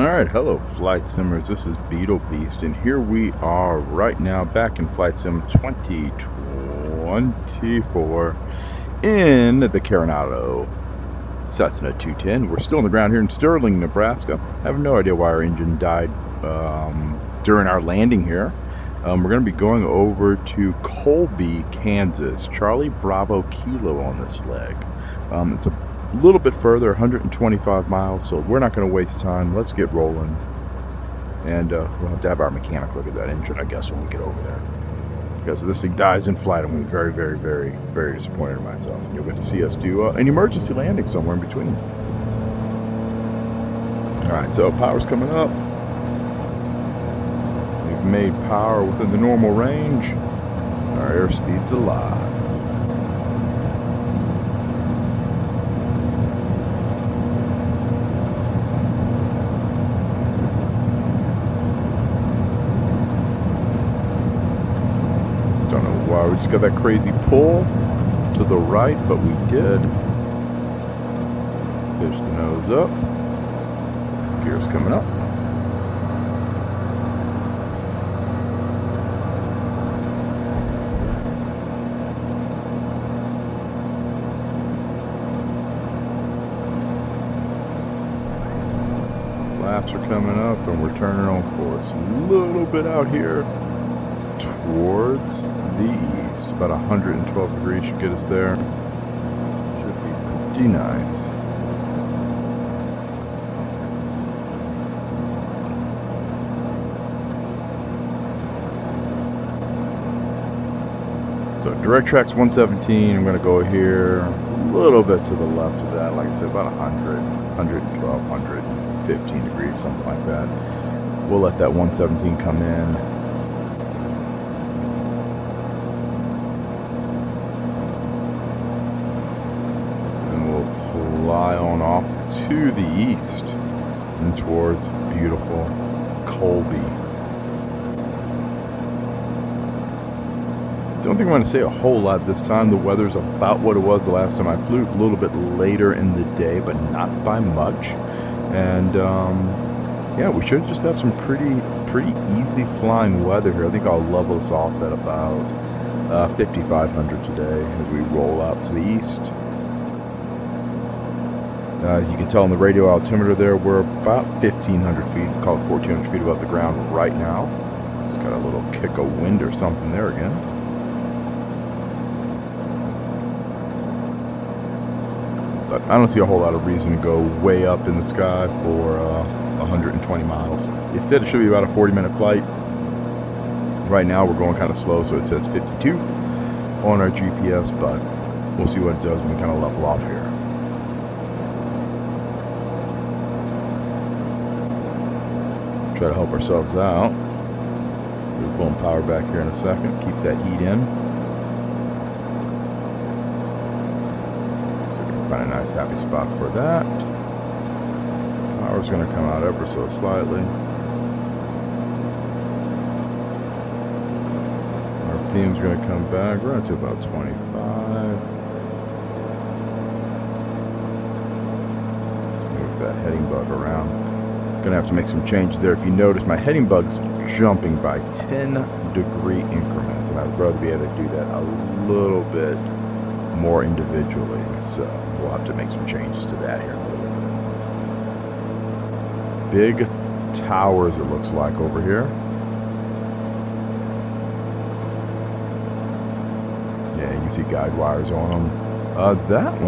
All right, hello Flight Simmers, this is Beetle Beast, and here we are right now back in Flight Sim 2024 in the Carenado Cessna 210. We're still on the ground here in Sterling, Nebraska. I have no idea why our engine died during our landing here. We're going to be going over to Colby, Kansas. Charlie Bravo Kilo on this leg. It's a little bit further, 125 miles, so we're not going to waste time. Let's get rolling. And we'll have to have our mechanic look at that engine, I guess, when we get over there. Because if this thing dies in flight, I'm going to be very, very, very, very disappointed in myself. And you'll get to see us do an emergency landing somewhere in between. Alright, so power's coming up. We've made power within the normal range. Our airspeed's alive. We just got that crazy pull to the right, but we did. Pitch the nose up. Gears coming up. Flaps are coming up, and we're turning on course. A little bit out here towards the east. About 112 degrees should get us there. Should be pretty nice. So direct track's 117. I'm going to go here a little bit to the left of that. Like I said, about 100, 112, 115 degrees, something like that. We'll let that 117 come in. Fly on off to the east and towards beautiful Colby. Don't think I'm going to say a whole lot this time. The weather's about what it was the last time I flew. A little bit later in the day, but not by much. And yeah, we should just have some pretty easy flying weather here. I think I'll level us off at about 5,500 today as we roll out to the east. As you can tell on the radio altimeter there, we're about 1,500 feet, call it 1,400 feet above the ground right now. Just got a little kick of wind or something there again. But I don't see a whole lot of reason to go way up in the sky for 120 miles. It said it should be about a 40-minute flight. Right now we're going kind of slow, so it says 52 on our GPS, but we'll see what it does when we kind of level off here. Try to help ourselves out. We're pulling power back here in a second. Keep that heat in. So we're going to find a nice happy spot for that. Power's going to come out ever so slightly. RPM's going to come back. We're up to about 25. Let's move that heading bug around. Gonna have to make some changes there. If you notice, my heading bug's jumping by 10-degree increments, and I'd rather be able to do that a little bit more individually. So we'll have to make some changes to that here in a little bit. Big towers, it looks like, over here. Yeah, you can see guide wires on them. That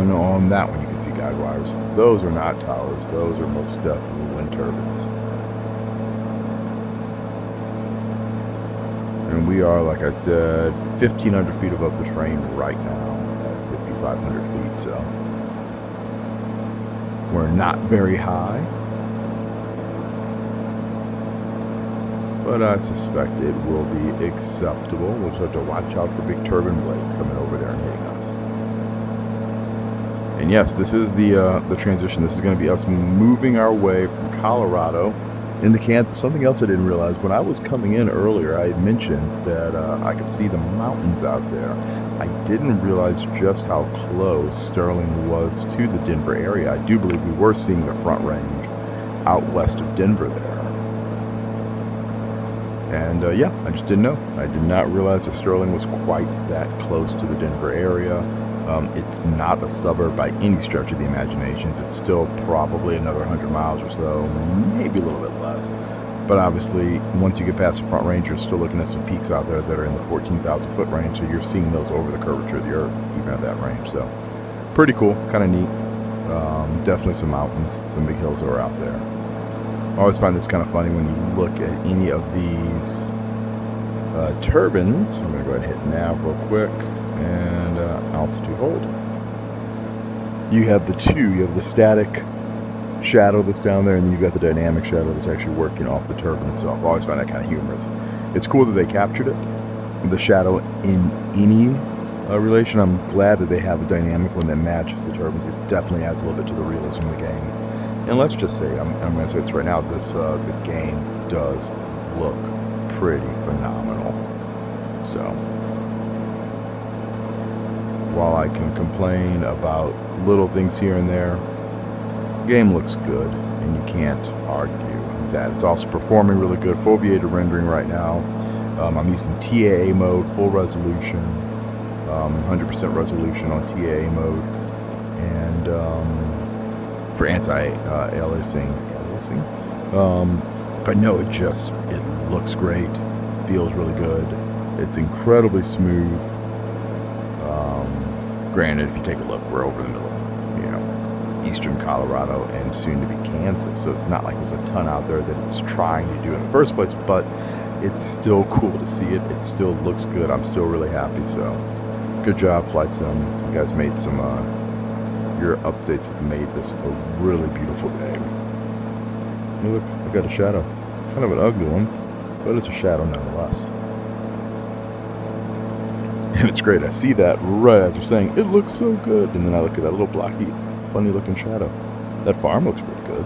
one, you can see guide wires. Those are not towers. Those are most definitely wind turbines. And we are, like I said, 1,500 feet above the terrain right now, at 5,500 feet, so we're not very high. But I suspect it will be acceptable. We'll just have to watch out for big turbine blades coming over there and hitting us. And yes, this is the transition. This is going to be us moving our way from Colorado into Kansas. Something else I didn't realize, when I was coming in earlier, I had mentioned that I could see the mountains out there. I didn't realize just how close Sterling was to the Denver area. I do believe we were seeing the Front Range. out west of Denver there. And yeah, I just didn't know. I did not realize that Sterling was quite that close to the Denver area. It's not a suburb by any stretch of the imaginations. It's still probably another 100 miles or so, maybe a little bit less. But obviously, once you get past the Front Range, you're still looking at some peaks out there that are in the 14,000 foot range. So you're seeing those over the curvature of the Earth, even at that range. So pretty cool, kind of neat. Definitely some mountains, some big hills that are out there. I always find this kind of funny when you look at any of these turbines. I'm going to go ahead and hit nav real quick and altitude hold. You have the two. You have the static shadow that's down there, and then you've got the dynamic shadow that's actually working off the turbine itself. I always find that kind of humorous. It's cool that they captured it, the shadow in any relation. I'm glad that they have a dynamic one that matches the turbines. It definitely adds a little bit to the realism of the game. And let's just say, I'm going to say this right now, the game does look pretty phenomenal. So, while I can complain about little things here and there, the game looks good, and you can't argue that. It's also performing really good. Foveated rendering right now. I'm using TAA mode, full resolution, 100% resolution on TAA mode, and for anti-aliasing. But no, it looks great, feels really good. It's incredibly smooth. Granted, if you take a look, we're over the middle of, eastern Colorado and soon to be Kansas, so it's not like there's a ton out there that it's trying to do in the first place, but it's still cool to see it. It still looks good. I'm still really happy, so good job, Flight Sim. You guys made some your updates have made this a really beautiful game. Hey, look, I've got a shadow. Kind of an ugly one, but it's a shadow nonetheless. And it's great. I see that right after saying, it looks so good. And then I look at that little blocky, funny looking shadow. That farm looks pretty good.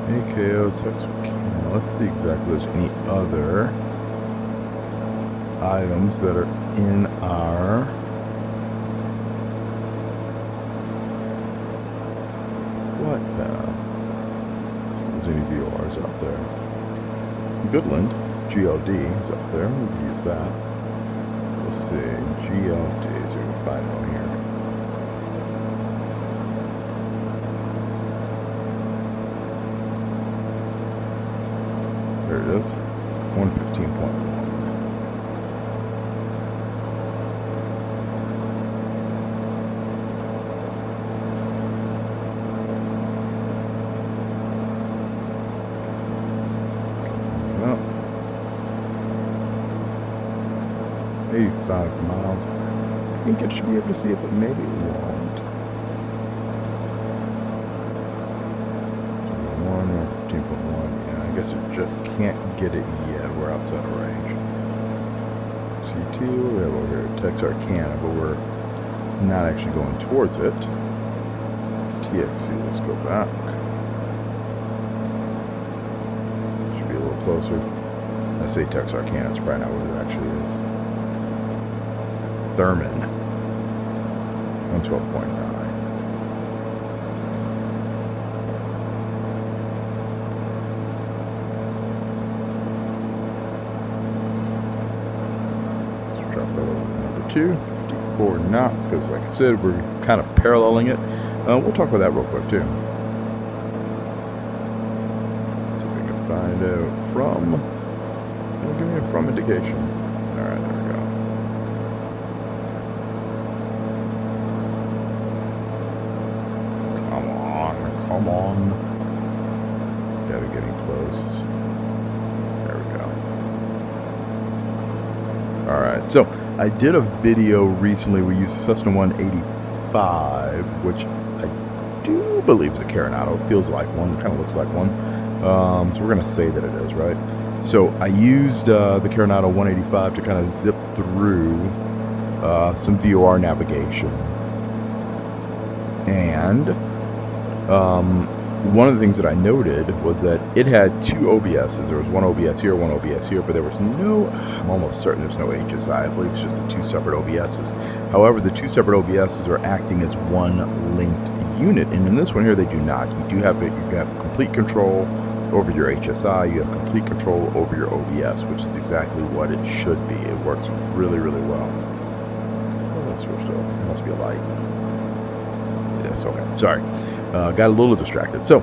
AKO, Texarkana. Let's see exactly if there's any other items that are in our flight path. If there's any VORs out there. Goodland, GLD is up there. We can use that. Let's see, GLD, so we can find one here. There it is, 115.1. Well, 85 miles. I think it should be able to see it, but maybe it won't. 15.1. I guess it just can't get it yet. We're outside of range. C2, we have over here Texarkana, but we're not actually going towards it. TXC, let's go back. Should be a little closer. I say Texarkana, it's probably not what it actually is. Thurman, 112.9. Number 2, 54 knots, because like I said, we're kind of paralleling it. We'll talk about that real quick too. See if we can find out from. It'll give me a from indication. All right, there we go. Come on, come on. Gotta get in close. There we go. Alright, so I did a video recently. We used Cessna 185, which I do believe is a Carenado. It feels like one, kind of looks like one. So we're going to say that it is, right? So I used the Carenado 185 to kind of zip through some VOR navigation. And one of the things that I noted was that it had two OBSs. There was one OBS here, one OBS here, but there was no, I'm almost certain there's no HSI. I believe it's just the two separate OBSs. However, the two separate OBSs are acting as one linked unit, and in this one here, they do not. You have complete control over your HSI. You have complete control over your OBS, which is exactly what it should be. It works really, really well. Oh, that's switched over. It must be a light. Yes, okay. Sorry. Got a little distracted. So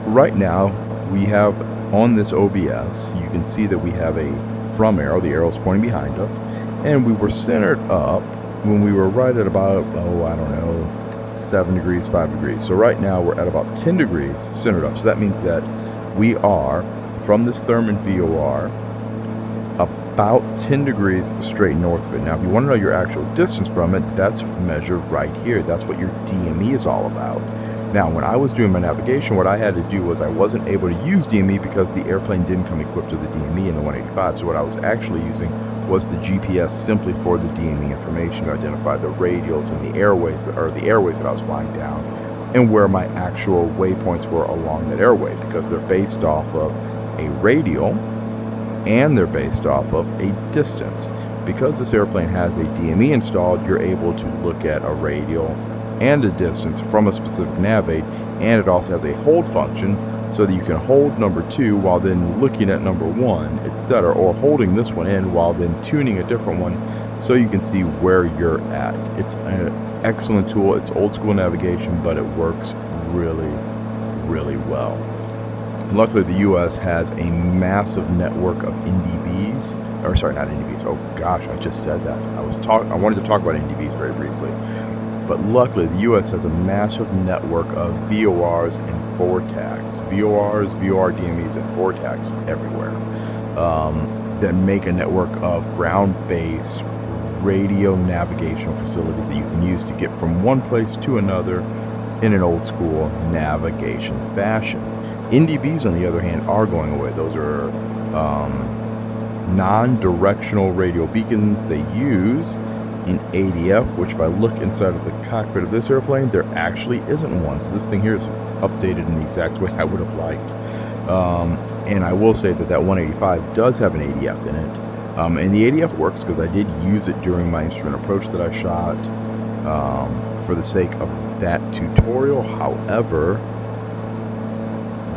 right now we have on this OBS, you can see that we have a from arrow. The arrow is pointing behind us, and we were centered up when we were right at about, I don't know, 7 degrees, 5 degrees. So right now we're at about 10 degrees centered up. So that means that we are from this Thermin VOR about 10 degrees straight north of it. Now, if you want to know your actual distance from it, that's measured right here. That's what your DME is all about. Now, when I was doing my navigation, what I had to do was I wasn't able to use DME because the airplane didn't come equipped with the DME in the 185. So what I was actually using was the GPS simply for the DME information to identify the radials and the airways that I was flying down, and where my actual waypoints were along that airway, because they're based off of a radial and they're based off of a distance. Because this airplane has a DME installed, you're able to look at a radial and a distance from a specific navigate, and it also has a hold function so that you can hold number 2 while then looking at number 1, etc., or holding this one in while then tuning a different one so you can see where you're at. It's an excellent tool. It's old school navigation, but it works really, really well. Luckily, the U.S. has a massive network of NDBs, or sorry, not NDBs. Oh gosh, I just said that. I wanted to talk about NDBs very briefly, but luckily, the U.S. has a massive network of VORs and VORTACs, VORs, VOR DMEs, and VORTACs everywhere that make a network of ground-based radio navigational facilities that you can use to get from one place to another in an old school navigation fashion. NDBs, on the other hand, are going away. Those are non-directional radio beacons they use in ADF, which if I look inside of the cockpit of this airplane, there actually isn't one. So this thing here is updated in the exact way I would have liked. And I will say that 185 does have an ADF in it. And the ADF works because I did use it during my instrument approach that I shot for the sake of that tutorial. However,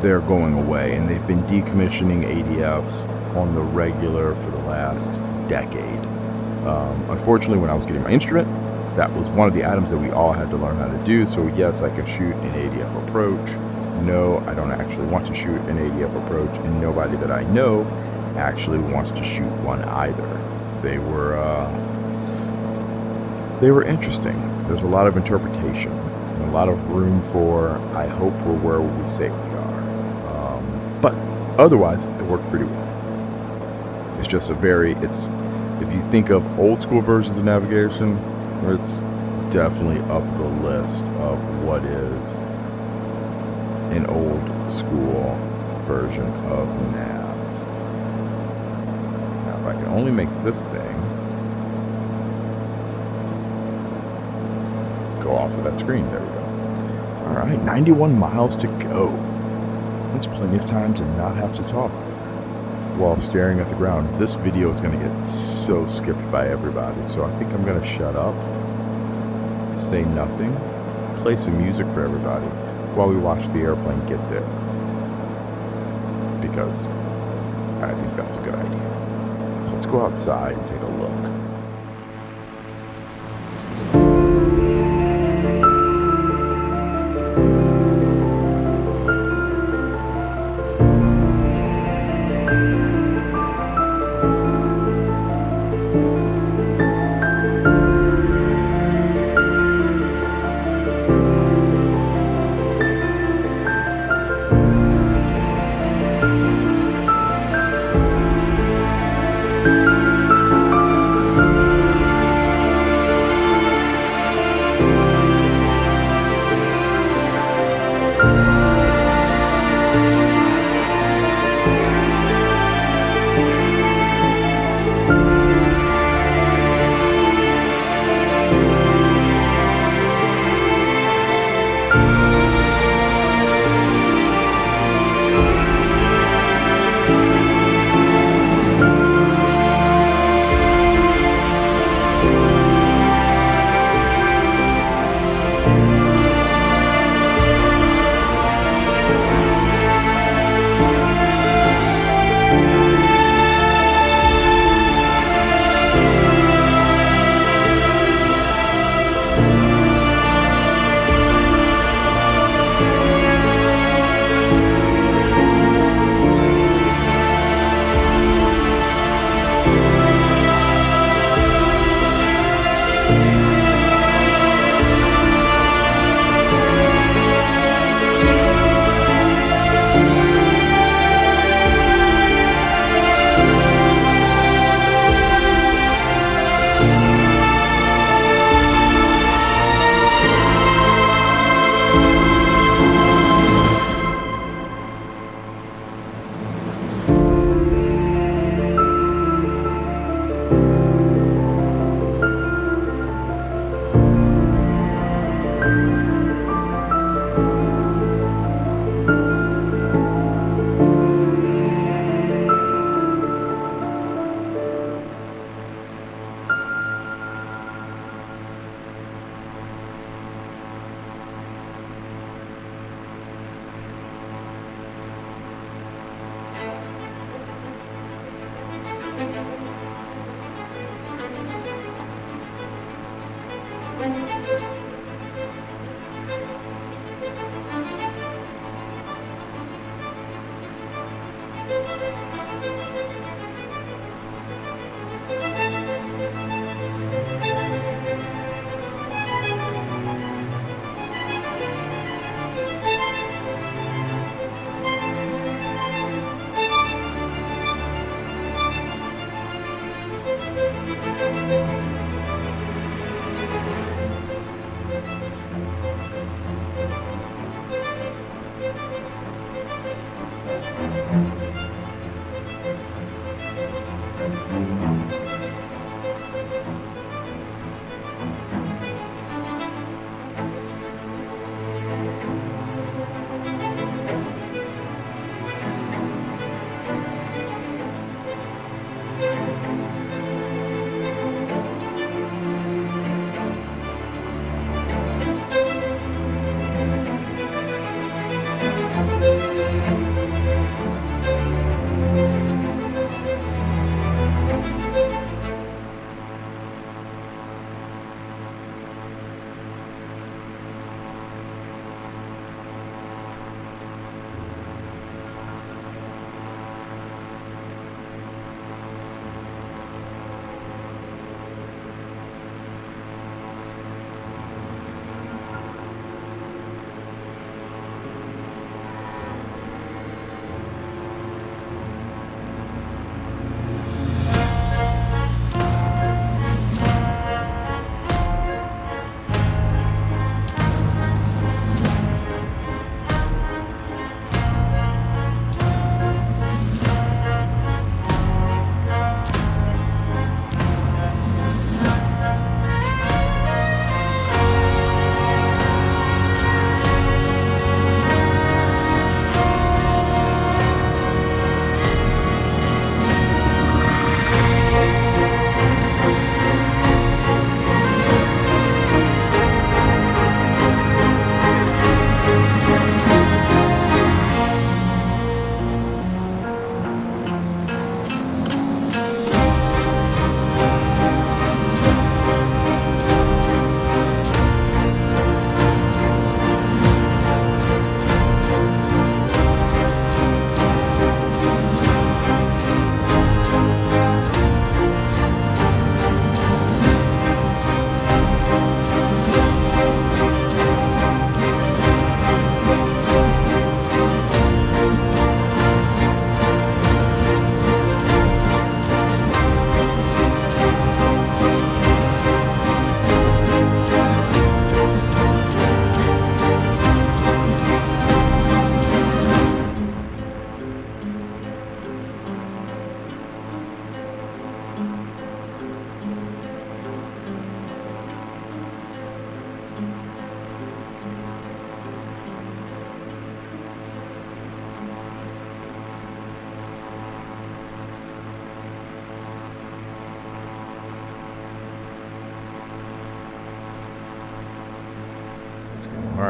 they're going away, and they've been decommissioning ADFs on the regular for the last decade. Unfortunately, when I was getting my instrument, that was one of the items that we all had to learn how to do. So yes, I can shoot an ADF approach. No, I don't actually want to shoot an ADF approach, and nobody that I know actually wants to shoot one either. They were interesting. There's a lot of interpretation, a lot of room for, I hope we're where we say we are. But otherwise, it worked pretty well. It's just if you think of old school versions of navigation, it's definitely up the list of what is an old school version of nav. Now, if I can only make this thing go off of that screen, there we go. All right, 91 miles to go. That's plenty of time to not have to talk while staring at the ground. This video is going to get so skipped by everybody, so I think I'm going to shut up, say nothing, play some music for everybody while we watch the airplane get there, because I think that's a good idea. So let's go outside and take a look.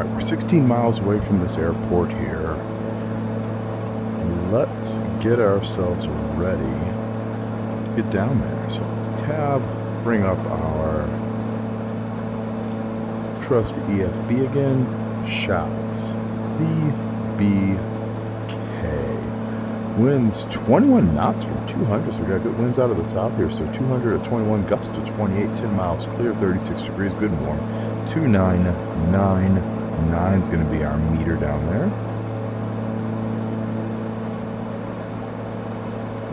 Alright, we're 16 miles away from this airport here. Let's get ourselves ready to get down there. So let's tab, bring up our trusty EFB again. Shouts. CBK. Winds 21 knots from 200, so we got good winds out of the south here. So 200 at 21, gust to 28, 10 miles clear, 36 degrees, good and warm. 2999 is going to be our meter down there.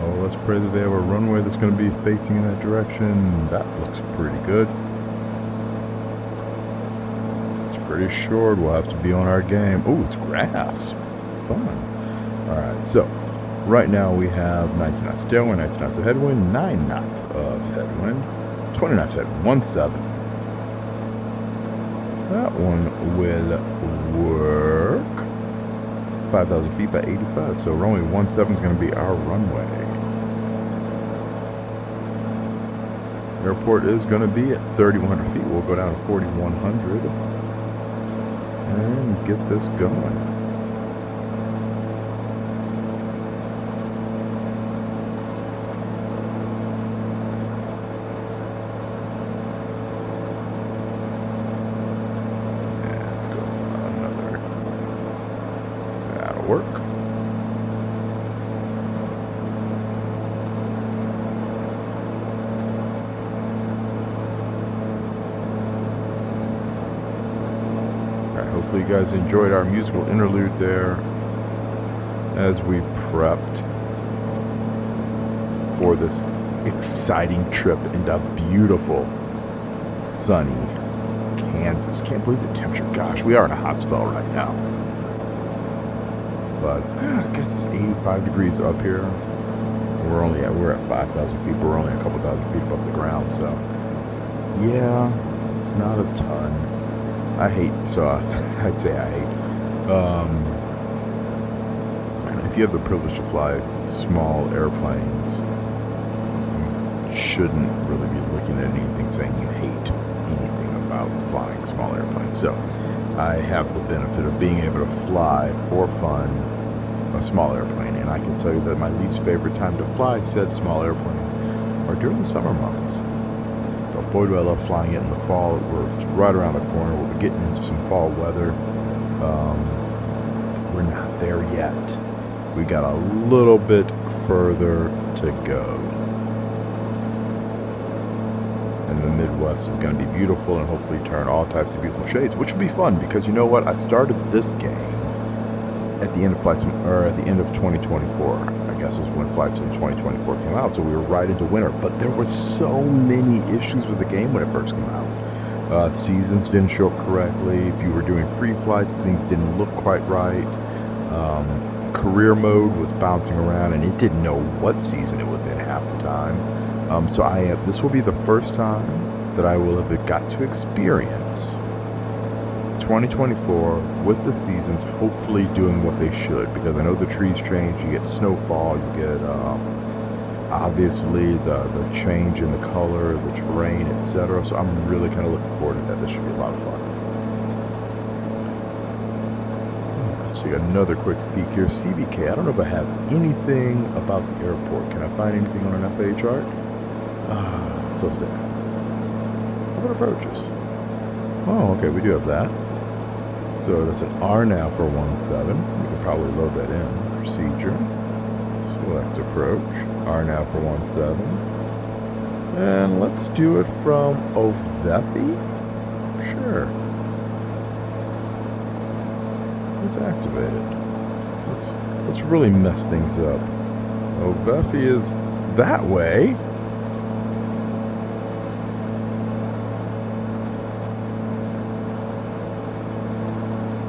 Oh, let's pray that they have a runway that's going to be facing in that direction. That looks pretty good. It's pretty short. We'll have to be on our game. Oh, it's grass. Fun. All right, so right now we have 19 knots of tailwind, 19 knots of headwind, 9 knots of headwind, 20 knots of headwind, 17. That one will work. 5,000 feet by 85, so runway 17 is going to be our runway. Airport is going to be at 3,100 feet. We'll go down to 4,100 and get this going. Work. Alright, hopefully you guys enjoyed our musical interlude there as we prepped for this exciting trip into beautiful, sunny Kansas. Can't believe the temperature. Gosh, we are in a hot spell right now. But I guess it's 85 degrees up here. We're at 5,000 feet, but we're only a couple thousand feet above the ground. So yeah, it's not a ton. I'd say I hate. If you have the privilege to fly small airplanes, you shouldn't really be looking at anything saying you hate anything about flying small airplanes. So I have the benefit of being able to fly for fun a small airplane, and I can tell you that my least favorite time to fly said small airplane are during the summer months. But boy, do I love flying it in the fall. It's right around the corner. We'll be getting into some fall weather. We're not there yet. We got a little bit further to go. And the Midwest is going to be beautiful and hopefully turn all types of beautiful shades, which will be fun because you know what? I started this game at the end of at the end of 2024. I guess is when Flight Sim 2024 came out, so we were right into winter. But there were so many issues with the game when it first came out. Seasons didn't show up correctly. If you were doing free flights, things didn't look quite right. Career mode was bouncing around, and it didn't know what season it was in half the time. So this will be the first time that I will have got to experience 2024 with the seasons hopefully doing what they should, because I know the trees change, you get snowfall, you get obviously the change in the color, the terrain, etc. So I'm really kind of looking forward to that. This should be a lot of fun. Let's take another quick peek here. CBK, I don't know if I have anything about the airport. Can I find anything on an FAA chart? So sad. How about approaches? Oh, okay, we do have that. So that's an R now for 17. We could probably load that in. Procedure. Select approach. R now for 17. And let's do it from Ovethi. Sure. Let's activate it. Let's really mess things up. Ovethi is that way.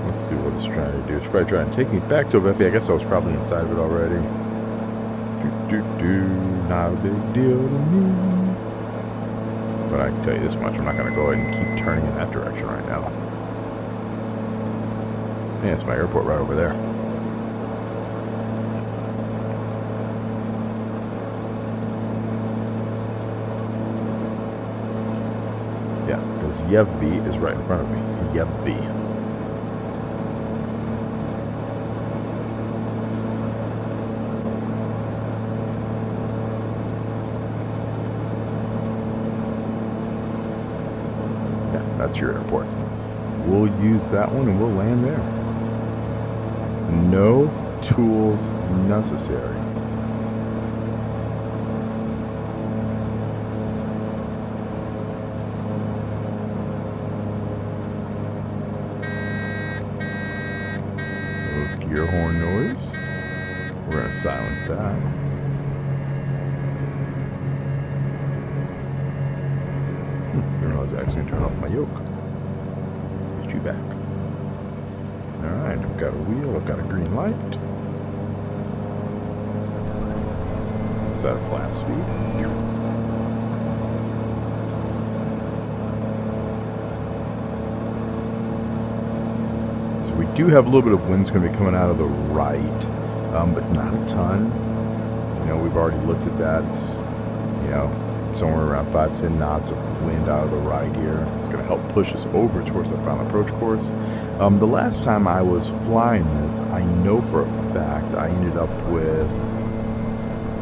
Let's see what it's trying to do. It's probably trying to take me back to Ovethi. I guess I was probably inside of it already. Not a big deal to me. But I can tell you this much. I'm not going to go ahead and keep turning in that direction right now. Yeah, it's my airport right over there. Yeah, because Yevvi is right in front of me. Yevvi. that's your airport. We'll use that one and we'll land there. No tools necessary. Gear horn noise. We're going to silence that. Didn't realize I actually turned off my yoke. Get you back. Alright, I've got a wheel, I've got a green light. Set a flap speed. We do have a little bit of wind's going to be coming out of the right, but it's not a ton. You know, we've already looked at that. It's, you know, somewhere around 5-10 knots of wind out of the right here. It's going to help push us over towards that final approach course. The last time I was flying this, I know for a fact I ended up with...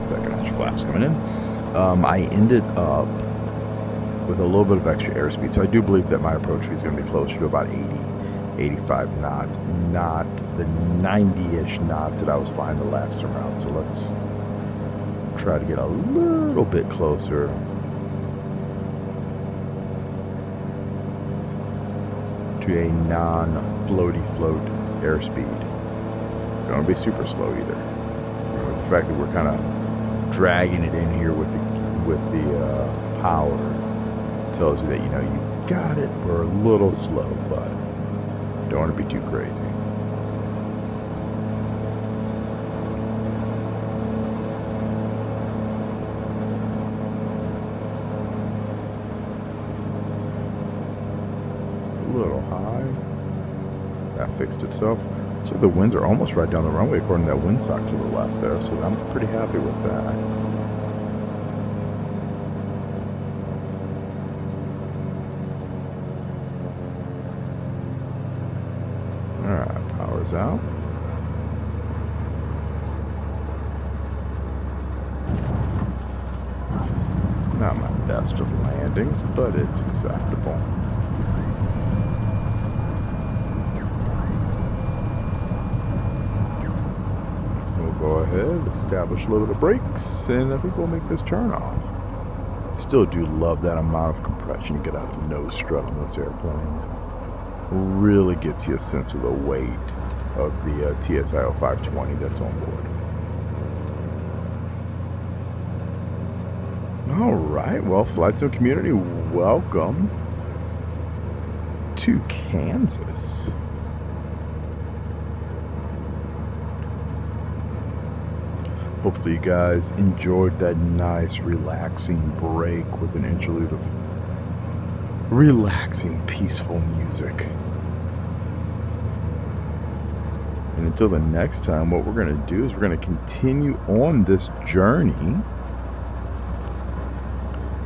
Second inch flaps coming in. I ended up with a little bit of extra airspeed, so I do believe that my approach speed is going to be closer to about 85 knots, not the 90-ish knots that I was flying the last time around. So let's try to get a little bit closer to a non-floaty float airspeed. Don't want to be super slow either. You know, the fact that we're kind of dragging it in here with the power tells you that, you know, you've got it. We're a little slow, but don't want to be too crazy. A little high. That fixed itself. So the winds are almost right down the runway according to that windsock to the left there. So I'm pretty happy with that. Alright, power's out. Not my best of landings, but it's acceptable. We'll go ahead, establish a little bit of brakes, and I think we'll make this turn off. Still do love that amount of compression you get out of the nose strut on this airplane. Really gets you a sense of the weight of the TSIO 520 that's on board. All right, well, Flight Sim community, welcome to Kansas. Hopefully you guys enjoyed that nice, relaxing break with an interlude of relaxing, peaceful music. And until the next time, what we're going to do is we're going to continue on this journey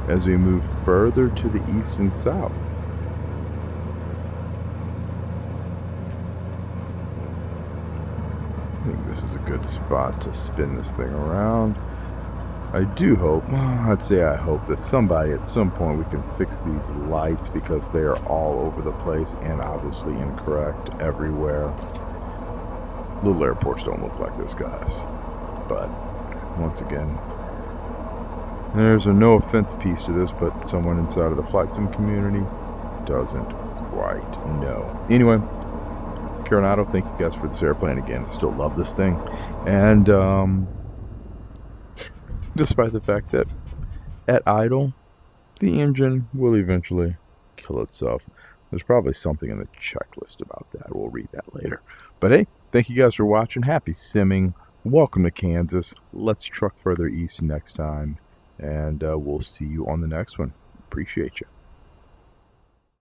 as we move further to the east and south. I think this is a good spot to spin this thing around. I do hope, I hope that somebody at some point we can fix these lights because they are all over the place and obviously incorrect everywhere. Little airports don't look like this, guys. But once again, there's a no offense piece to this, but someone inside of the Flight Sim community doesn't quite know. Anyway, Carenado, thank you guys for this airplane again. Still love this thing. And despite the fact that at idle, the engine will eventually kill itself. There's probably something in the checklist about that. We'll read that later. But hey, thank you guys for watching. Happy simming. Welcome to Kansas. Let's truck further east next time. And we'll see you on the next one. Appreciate you.